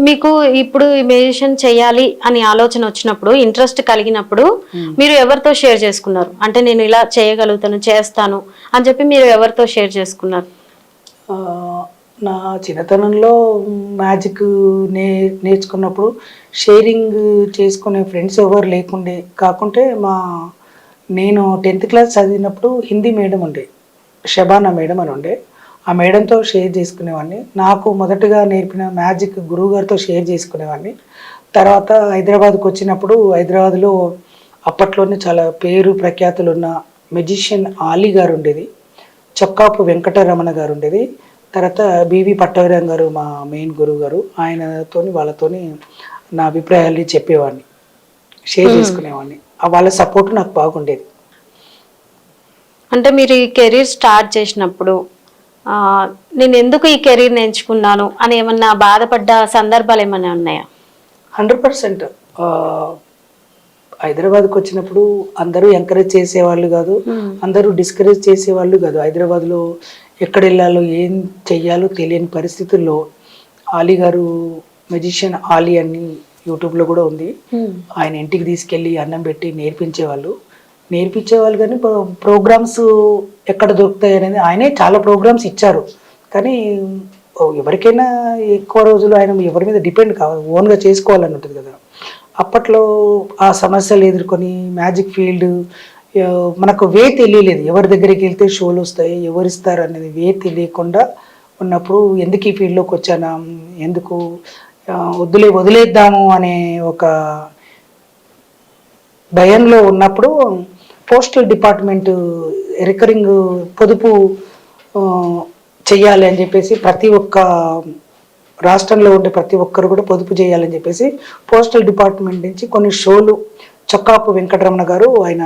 మీకు ఇప్పుడు మెడిటేషన్ చేయాలి అని ఆలోచన వచ్చినప్పుడు, ఇంట్రెస్ట్ కలిగినప్పుడు మీరు ఎవరితో షేర్ చేసుకున్నారు? అంటే నేను ఇలా చేయగలుగుతాను, చేస్తాను అని చెప్పి మీరు ఎవరితో షేర్ చేసుకున్నారు? నా చిన్నతనంలో మ్యాజిక్ నేర్చుకున్నప్పుడు షేరింగ్ చేసుకునే ఫ్రెండ్స్ ఎవరు లేకుండే. కాకుంటే నేను 10th క్లాస్ చదివినప్పుడు హిందీ మేడం ఉండే, షబానా మేడం అని ఉండే. ఆ మేడంతో షేర్ చేసుకునేవాడిని. నాకు మొదటగా నేర్పిన మ్యాజిక్ గురువు గారితో షేర్ చేసుకునేవాడిని. తర్వాత హైదరాబాద్కి వచ్చినప్పుడు హైదరాబాద్లో అప్పట్లోనే చాలా పేరు ప్రఖ్యాతులు ఉన్న మెజిషియన్ ఆలీ గారు ఉండేది, చొక్కాపు వెంకటరమణ గారు ఉండేది, తర్వాత బివి పట్టవీరం గారు మా మెయిన్ గురువు గారు. వాళ్ళతోని నా అభిప్రాయాలు చెప్పేవాడిని, షేర్ చేసుకునేవాడిని. వాళ్ళ సపోర్ట్ నాకు బాగుండేది. అంటే మీరు ఈ కెరీర్ స్టార్ట్ చేసినప్పుడు నేను ఎందుకు ఈ కెరీర్ ఎంచుకున్నాను అని ఏమన్నా బాధపడ్డ సందర్భాలు ఏమైనా ఉన్నాయా? 100%. హైదరాబాద్కి వచ్చినప్పుడు అందరూ ఎంకరేజ్ చేసేవాళ్ళు కాదు, అందరూ డిస్కరేజ్ చేసేవాళ్ళు కాదు. హైదరాబాద్లో ఎక్కడ వెళ్ళాలో ఏం చెయ్యాలో తెలియని పరిస్థితుల్లో ఆలీ గారు, మెజిషియన్ ఆలీ అని యూట్యూబ్లో కూడా ఉంది, ఆయన ఇంటికి తీసుకెళ్ళి అన్నం పెట్టి నేర్పించేవాళ్ళు కానీ ప్రోగ్రామ్స్ ఎక్కడ దొరుకుతాయి అనేది ఆయనే చాలా ప్రోగ్రామ్స్ ఇచ్చారు. కానీ ఎవరికైనా ఎక్కువ రోజులు ఆయన ఎవరి మీద డిపెండ్ కావాలి, ఓన్గా చేసుకోవాలని ఉంటుంది కదా. అప్పట్లో ఆ సమస్యలు ఎదుర్కొని మ్యాజిక్ ఫీల్డ్ మనకు తెలియలేదు, ఎవరి దగ్గరికి వెళ్తే షోలు వస్తాయి, ఎవరు ఇస్తారు అనేది తెలియకుండా ఉన్నప్పుడు ఎందుకు ఈ ఫీల్డ్లోకి వచ్చానా, ఎందుకు వదిలేద్దాము అనే ఒక భయంలో ఉన్నప్పుడు పోస్టల్ డిపార్ట్మెంట్ రికరింగ్ పొదుపు చెయ్యాలి అని చెప్పేసి ప్రతి ఒక్క రాష్ట్రంలో ఉండే ప్రతి ఒక్కరు కూడా పొదుపు చేయాలని చెప్పేసి పోస్టల్ డిపార్ట్మెంట్ నుంచి కొన్ని షోలు, చొక్కాపు వెంకటరమణ గారు ఆయన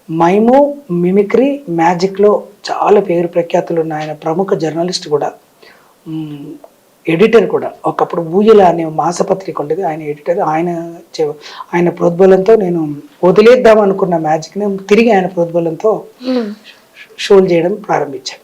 మైము, మిమిక్రీ, మ్యాజిక్లో చాలా పేరు ప్రఖ్యాతులు ఉన్న ఆయన, ప్రముఖ జర్నలిస్ట్ కూడా, ఎడిటర్ కూడా. ఒకప్పుడు ఊయల అనే మాసపత్రిక ఉండేది, ఆయన ఎడిటర్. ఆయన ప్రోద్బలంతో నేను వదిలేద్దాం అనుకున్న మ్యాజిక్ని తిరిగి ఆయన ప్రోద్బలంతో షోలు చేయడం ప్రారంభించాను.